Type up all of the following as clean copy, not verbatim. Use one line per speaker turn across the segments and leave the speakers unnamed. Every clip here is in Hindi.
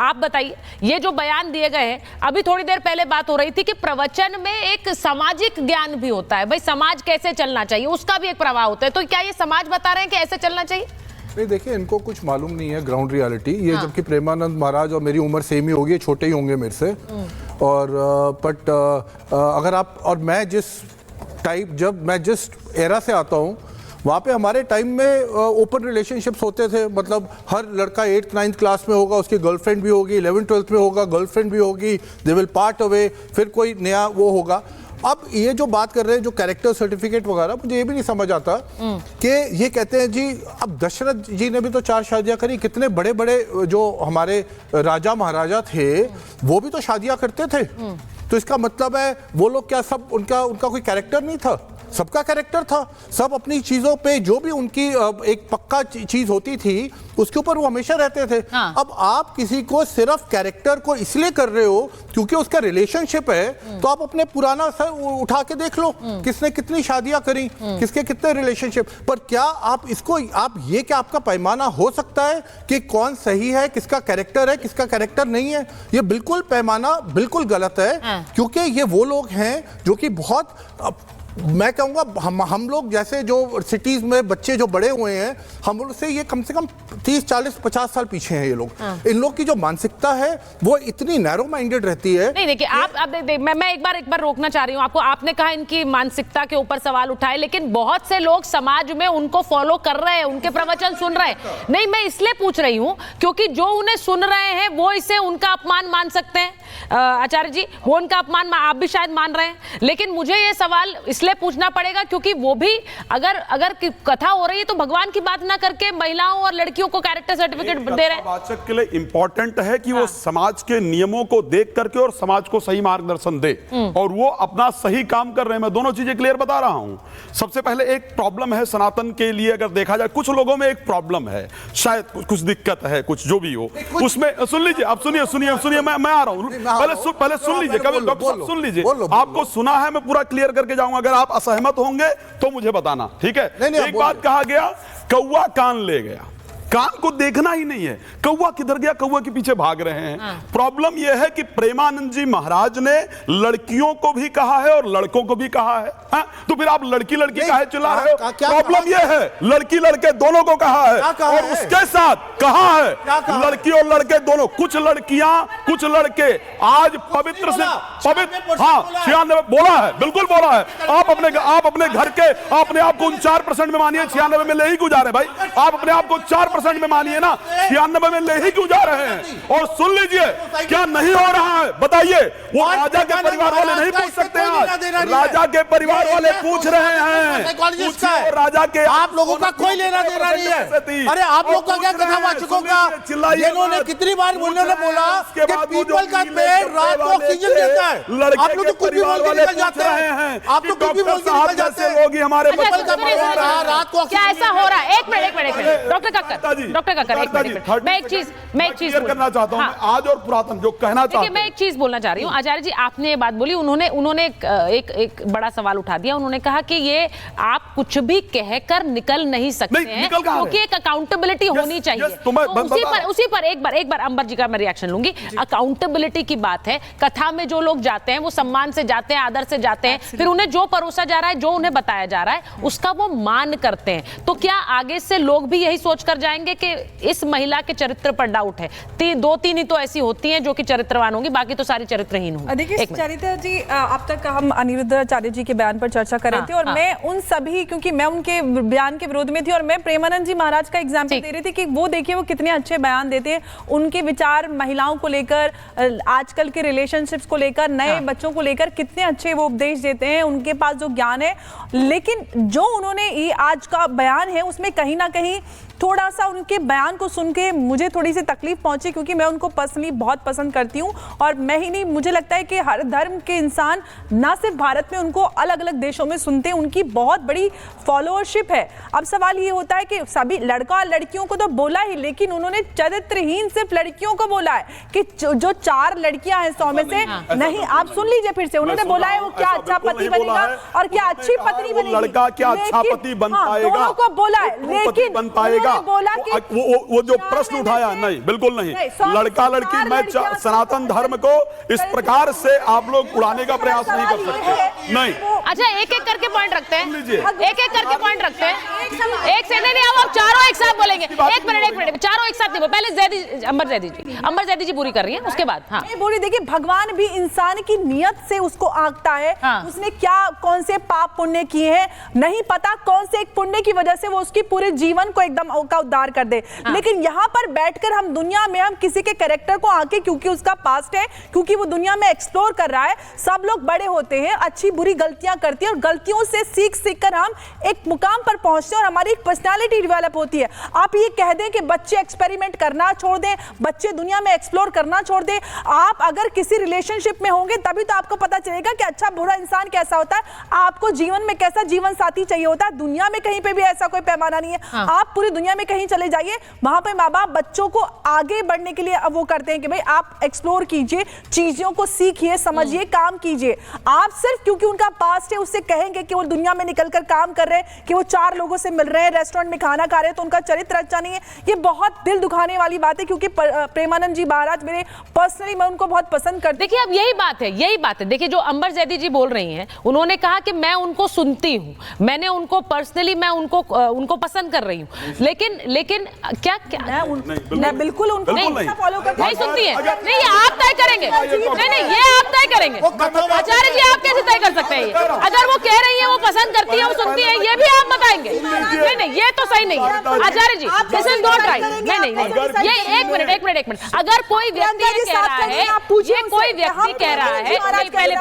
आप बताइए, ये जो बयान दिए गए हैं, अभी थोड़ी देर पहले बात हो रही थी कि प्रवचन में एक सामाजिक ज्ञान भी होता है, भाई समाज कैसे चलना चाहिए उसका भी एक प्रवाह होता है, तो क्या ये समाज बता रहे हैं कि ऐसे चलना चाहिए?
नहीं, देखिए, इनको कुछ मालूम नहीं है ग्राउंड रियलिटी। ये जबकि प्रेमानंद महाराज और मेरी उम्र सेम ही होगी, छोटे ही होंगे मेरे से। और बट अगर आप और मैं जिस एरा से आता हूँ, वहाँ पे हमारे टाइम में ओपन रिलेशनशिप्स होते थे। मतलब हर लड़का 8th 9th क्लास में होगा, उसकी गर्लफ्रेंड भी होगी, 11th 12th में होगा, गर्लफ्रेंड भी होगी, दे विल पार्ट अवे, फिर कोई नया वो होगा। अब ये जो बात कर रहे हैं, जो कैरेक्टर सर्टिफिकेट वगैरह, मुझे ये भी नहीं समझ आता कि ये कहते हैं जी, अब दशरथ जी ने भी तो 4 शादियां करी, कितने बड़े बड़े जो हमारे राजा महाराजा थे वो भी तो शादियां करते थे। तो इसका मतलब है वो लोग क्या सब उनका कोई कैरेक्टर नहीं था? सबका कैरेक्टर था, सब अपनी चीजों पे जो भी उनकी एक पक्का चीज होती थी उसके ऊपर वो हमेशा रहते थे। हाँ। अब आप किसी को सिर्फ कैरेक्टर को इसलिए कर रहे हो क्योंकि उसका रिलेशनशिप है, तो आप अपने पुराना उठा के देख लो, किसने कितनी शादियां करी, किसके कितने रिलेशनशिप। पर क्या आप इसको ये क्या आपका पैमाना हो सकता है कि कौन सही है, किसका कैरेक्टर है, किसका कैरेक्टर नहीं है? ये बिल्कुल पैमाना बिल्कुल गलत है। हाँ। क्योंकि ये वो लोग हैं जो कि बहुत, मैं कहूँगा हम लोग जैसे जो सिटीज में बच्चे जो बड़े हुए हैं, हम लोग से ये कम से कम 30 40 50 साल पीछे हैं ये लोग। हाँ। इन लोग की जो मानसिकता है वो इतनी नैरो माइंडेड रहती है।
नहीं देखिए, आप मैं एक बार रोकना चाह रही हूँ आपको। आपने कहा इनकी मानसिकता के ऊपर सवाल उठाए, लेकिन बहुत से लोग समाज में उनको फॉलो कर रहे हैं, उनके प्रवचन सुन रहे हैं। नहीं, मैं इसलिए पूछ रही हूँ क्योंकि जो उन्हें सुन रहे हैं वो इसे उनका अपमान मान सकते हैं। आचार्य जी, वो उनका अपमान आप भी शायद मान रहे हैं, लेकिन मुझे ये सवाल इसलिए पूछना पड़ेगा क्योंकि वो भी अगर कथा हो रही है तो भगवान की बात ना करके महिलाओं और लड़कियों को कैरेक्टर सर्टिफिकेट दे रहे हैं।
वाचक के लिए इंपॉर्टेंट है कि वो समाज के नियमों को देख करके और समाज को सही मार्गदर्शन दे, और वो अपना सही काम कर रहे हैं। मैं दोनों चीजें क्लियर बता रहा हूं। सबसे पहले एक प्रॉब्लम है सनातन के लिए, अगर देखा जाए कुछ लोगों में एक प्रॉब्लम है, शायद कुछ दिक्कत है, कुछ जो भी हो उसमें। सुन लीजिए, आप सुनिए, मैं आ रहा हूं। पहले सुन लीजिए, डॉक्टर साहब सुन लीजिए। आपको सुना है, मैं पूरा क्लियर करके जाऊंगा। अगर आप असहमत होंगे तो मुझे बताना, ठीक है? एक बात कहा गया, कौवा कान ले गया। कान को देखना ही नहीं है, कौवा किधर गया, कौवा के पीछे भाग रहे हैं। हाँ। प्रॉब्लम यह है कि प्रेमानंद जी महाराज ने लड़कियों को भी कहा है और लड़कों को भी कहा है। हाँ? तो फिर आप लड़की चिल्ला रहे हो। प्रॉब्लम यह है, लड़की लड़के दोनों को कहा है, और उसके साथ कहा है लड़की और लड़के दोनों। कुछ लड़कियां, कुछ लड़के आज पवित्र से पवित्र, हाँ 96 बोला है, बिल्कुल बोला है। आप अपने घर के अपने आप को 4% में मानिए, 96 में ले ही गुजारे भाई। आप अपने आप को 4% में मानिए ना, 96 में ले ही क्यों जा रहे हैं? और सुन लीजिए, क्या नहीं हो रहा है बताइए? वो राजा के परिवार वाले नहीं पूछ सकते हैं, राजा के परिवार वाले पूछ रहे हैं। राजा के
आप लोगों का कोई लेना देना नहीं है। अरे आप लोग का क्या कथावाचकों का? इन्होंने कितनी बार उन्होंने बोला कि पीपल का पेड़ रात को ऑक्सीजन देता है। आप लोग तो कुछ भी बोल के निकल जाते हैं। आप लोग कुछ भी बोल के निकल जाते हैं।
लोग हमारे
पीपल का पेड़ रात को
क्या ऐसा हो रहा है? एक मिनट डॉक्टर कक्कर, मैं एक चीज
करना चाहता हूं। आज और पुरातन जो कहना चाहता हूं,
मैं एक चीज बोलना चाह रही हूं। आचार्य जी, आपने ये बात बोली, उन्होंने एक बड़ा सवाल उठा दिया। उन्होंने कहा कि ये आप कुछ भी कहकर निकल नहीं सकते हैं, क्योंकि एक अकाउंटेबिलिटी होनी चाहिए। उसी पर एक बार अंबर जी का मैं रिएक्शन लूंगी। अकाउंटेबिलिटी की बात है। कथा में जो लोग जाते हैं वो सम्मान से जाते हैं, आदर से जाते हैं, फिर उन्हें जो परोसा जा रहा है, जो उन्हें बताया जा रहा है, उसका वो मान करते हैं। तो क्या आगे से लोग भी यही सोच कर जाएंगे कि इस महिला के चरित्र पर डाउट है? 2-3 ही तो ऐसी होती हैं जो कि चरित्रवान होंगी, बाकी तो सारी चरित्रहीन होंगी।
देखिए चरित्र जी, अब तक हम अनिरुद्ध आचार्य जी के बयान पर चर्चा कर रहे थे, और मैं उन सभी, क्योंकि मैं उनके बयान के विरोध में थी, और मैं प्रेमानंद जी महाराज का एग्जाम्पल दे रही थी कि वो देखिए वो कितने अच्छे बयान देते हैं। उनके विचार महिलाओं को लेकर, आजकल के रिलेशनशिप्स को लेकर, नए बच्चों को लेकर कितने अच्छे वो उपदेश देते हैं। उनके पास जो ज्ञान है, लेकिन जो उन्होंने आज का बयान है उसमें कहीं ना कहीं थोड़ा सा उनके बयान को सुन के मुझे थोड़ी सी तकलीफ पहुंची, क्योंकि मैं उनको पर्सनली बहुत पसंद करती हूं। और मैं ही नहीं, मुझे लगता है कि हर धर्म के इंसान ना सिर्फ भारत में उनको अलग अलग देशों में सुनते हैं, उनकी बहुत बड़ी फॉलोअरशिप है। अब सवाल ये होता है कि सभी लड़का और लड़कियों को तो बोला ही, लेकिन उन्होंने चरित्रहीन सिर्फ लड़कियों को बोला है कि जो 4 लड़कियां हैं 100 में से नहीं। आप सुन लीजिए फिर से, उन्होंने बोला है वो क्या अच्छा पति बनेगा और क्या अच्छी पत्नी बनेगी,
लड़का क्या अच्छा पति बन पाएगा,
दोनों को बोला है, लेकिन
बन पाएगा लड़का, वो जो प्रश्न उठाया, नहीं बिल्कुल नहीं, लड़का लड़की, मैं सनातन धर्म को इस प्रकार से आप लोग उड़ाने का प्रयास नहीं कर सकते। नहीं,
अच्छा एक एक करके पॉइंट रखते हैं, एक एक करके पॉइंट रखते हैं, एक से नहीं, अब चारों एक साथ बोलेंगे। एक मिनट, चारों एक साथ नहीं, पहले अंबर जैदी जी पूरी कर रही है, उसके बाद। हाँ
बोली, देखिए भगवान भी इंसान की नियत से उसको आंकता है।
हाँ।
उसने क्या कौन से पाप पुण्य किए हैं नहीं पता, कौन से एक पुण्य की वजह से वो उसकी पूरे जीवन को एकदम का उद्धार कर दे। हाँ। लेकिन यहाँ पर बैठकर हम दुनिया में हम किसी के कैरेक्टर को आंके, क्योंकि उसका पास्ट है, क्योंकि वो दुनिया में एक्सप्लोर कर रहा है। सब लोग बड़े होते हैं, अच्छी बुरी गलतियां करते हैं और गलतियों से सीख कर हम एक मुकाम पर पहुंचते हैं और हमारी एक पर्सनालिटी डेवलप होती है। आप ये कह दें कि बच्चे एक्सपेरिमेंट करना छोड़ दें, बच्चे दुनिया में एक्सप्लोर करना छोड़ दें। आप अगर किसी रिलेशनशिप में होंगे तभी तो आपको पता चलेगा कि अच्छा बुरा इंसान कैसा होता है, आपको जीवन में कैसा जीवन साथी चाहिए होता है। दुनिया में कहीं पे भी ऐसा कोई पैमाना नहीं है। हाँ। आप पूरी दुनिया में कहीं चले जाइए, वहां पे माँ बाप बच्चों को आगे बढ़ने के लिए अब वो करते हैं कि भाई आप एक्सप्लोर कीजिए, चीजों को सीखिए, समझिए, काम कीजिए। आप सिर्फ क्योंकि उनका पास्ट है उससे कहेंगे कि वो दुनिया में निकलकर काम कर रहे हैं, कि वो 4 लोगों से मिल रहे हैं, रेस्टोरेंट में खाना खा रहे हैं, तो उनका चरित्र अच्छा नहीं है। ये बहुत दिल दुखाने वाली बात है, क्योंकि प्रेमानंद जी महाराज मेरे पर्सनली मैं उनको बहुत पसंद करती हूँ।
देखिए अब यही बात है। देखिए जो अंबर जैदी जी बोल रही हैं, उन्होंने कहा कि मैं उनको सुनती हूँ, मैंने उनको पर्सनली मैं उनको पसंद कर रही हूँ, लेकिन क्या
मैं बिल्कुल उनको फॉलो करती हूँ।
नहीं सुनती है, नहीं ये आप तय करेंगे, नहीं ये आप तय करेंगे। आचार्य जी आप कैसे तय कर सकते हैं? अगर वो कह रही है वो पसंद करती है, वो सुनती है, ये भी आप बताएंगे? नहीं ये तो सही नहीं है आचार्य जी, दिस इज नॉट राइट। नहीं ये एक मिनट, अगर कोई व्यक्ति कह रहा है, ये कोई व्यक्ति कह रहा है, पहले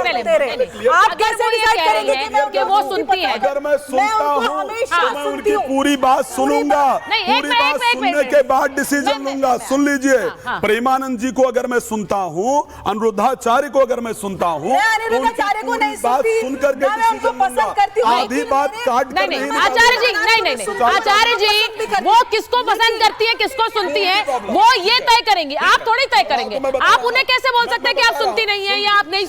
आप कैसे डिसाइड करेंगे
कि वो सुनती है?
अगर मैं सुनता हूँ तो मैं उनकी पूरी बात सुनूंगा, पूरी बात सुनने के बाद डिसीजन लूंगा। सुन लीजिए, प्रेमानंद जी को अगर मैं सुनता हूँ, अनिरुद्धाचार्य को अगर मैं सुनता हूँ, बात सुनकर के डिसीजन लूंगा। आधी बात काट कर नहीं।
आचार्य जी नहीं, आचार्य जी वो किसको पसंद करती है, किसको सुनती है, वो ये तय करेंगे, आप थोड़ी तय करेंगे। आप उन्हें कैसे बोल सकते हैं कि आप सुनती नहीं है या आप नहीं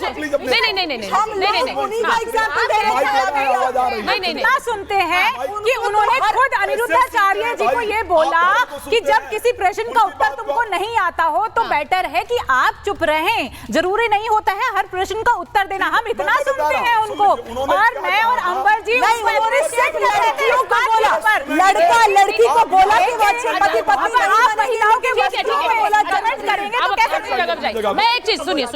नहीं सुनते हैं कि उन्होंने खुद अनिरुद्धाचार्य जी को ये बोला कि जब किसी प्रश्न का उत्तर तुमको नहीं आता हो तो बेटर है कि आप चुप रहें, जरूरी नहीं होता है हर प्रश्न का उत्तर देना। हम इतना सुनते हैं उनको, और मैं और अंबर जी
लड़का लड़की को बोला कि वो अच्छे पति पत्नी
आप महिलाओं के कमेंट करेंगे तो कैसे?
मैं एक चीज सुनिए,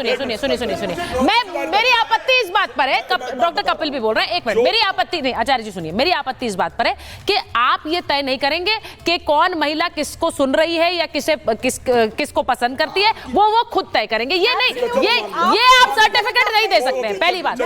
मेरी आपत्ति इस बात पर है, डॉक्टर कपिल भी बोल रहे हैं, एक मिनट, मेरी आपत्ति नहीं, आचार्य जी सुनिए, मेरी आपत्ति इस बात पर है कि आप ये तय नहीं करेंगे कि कौन महिला किसको सुन रही है या किसको पसंद करती है, वो खुद तय करेंगे। ये नहीं, ये आप सर्टिफिकेट नहीं दे सकते हैं, पहली बात।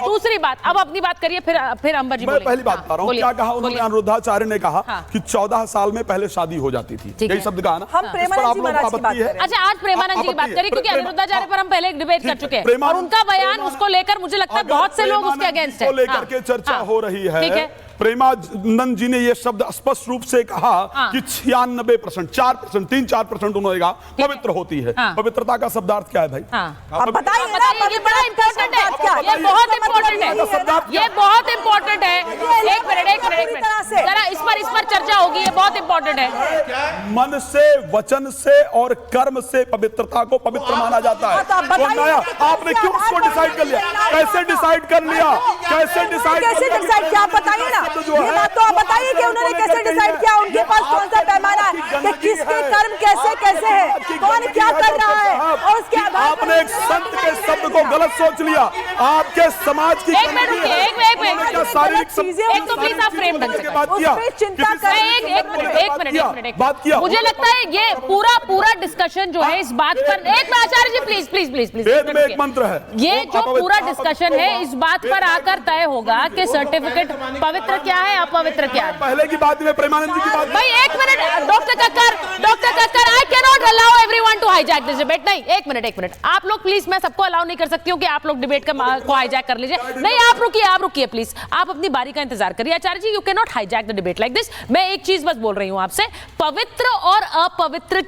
दूसरी बात, अब अपनी बात करिए, फिर अंबर जी बोलेंगे।
पहली बात बता रहा हूं, क्या कहा उन्होंने? अनिरुद्धाचार्य ने कहा कि 14 साल में पहले शादी हो जाती थी, यही शब्द कहा ना।
हम प्रेमानंद जी महाराज की बात करें।
अच्छा आज प्रेमानंद जी की बात करिए, क्योंकि अनिरुद्धाचार्य पर हम पहले एक डिबेट कर चुके हैं और उनका बयान उसको लेकर मुझे लगता है बहुत से लोग उसके अगेंस्ट हैं।
लेकर के चर्चा हो रही है। प्रेमानंद जी ने यह शब्द स्पष्ट रूप से कहा कि 96%, 4%, 3-4% उन्होंने कहा पवित्र होती है। पवित्रता का शब्दार्थ क्या है भाई?
अब बताइए ना,
ये बड़ा इंपॉर्टेंट है, ये बहुत इंपॉर्टेंट है, ये बहुत इंपॉर्टेंट है। एक मिनट, जरा इस पर चर्चा होगी, ये बहुत इंपॉर्टेंट है।
मन से, वचन से और कर्म से पवित्रता को पवित्र माना जाता है। आपने क्यों उसको डिसाइड कर लिया? कैसे डिसाइड कर लिया? कैसे डिसाइड
किया? बताइए ना, ये बात तो आप बताइए कि उन्होंने कैसे डिसाइड किया, उनके पास कौन सा पैमाना है कि किसके कर्म कैसे है, कौन क्या कर रहा है, और उसके आधार
आपने एक संत के शब्द को गलत सोच लिया। आपके समाज की
एक मिनट, एक तो प्लीज आप फ्रेम ढंग से
चिंता करें।
एक मिनट, मुझे लगता है ये पूरा डिस्कशन जो है इस बात पर, एक आचार्य जी प्लीज
वेद में एक मंत्र है,
ये जो पूरा डिस्कशन है इस बात पर आकर तय होगा कि सर्टिफिकेट पवित्र क्या है, अपवित्र क्या है।
पहले की बात में प्रेमानंद जी की बात।
भाई एक minute, doctor Kakkar, I can not allow everyone to hijack this debate. नहीं, एक मिनट, आप लोग प्लीज, मैं सबको अलाउ नहीं कर सकती हूँ कि आप लोग डिबेट को हाईजैक कर लीजिए। नहीं, आप रुकिए प्लीज, आप अपनी बारी का इंतजार करिए। Acharya ji, you can not hijack the debate like this. मैं एक चीज बस बोल रही हूँ आपसे, पवित्र और अपवित्र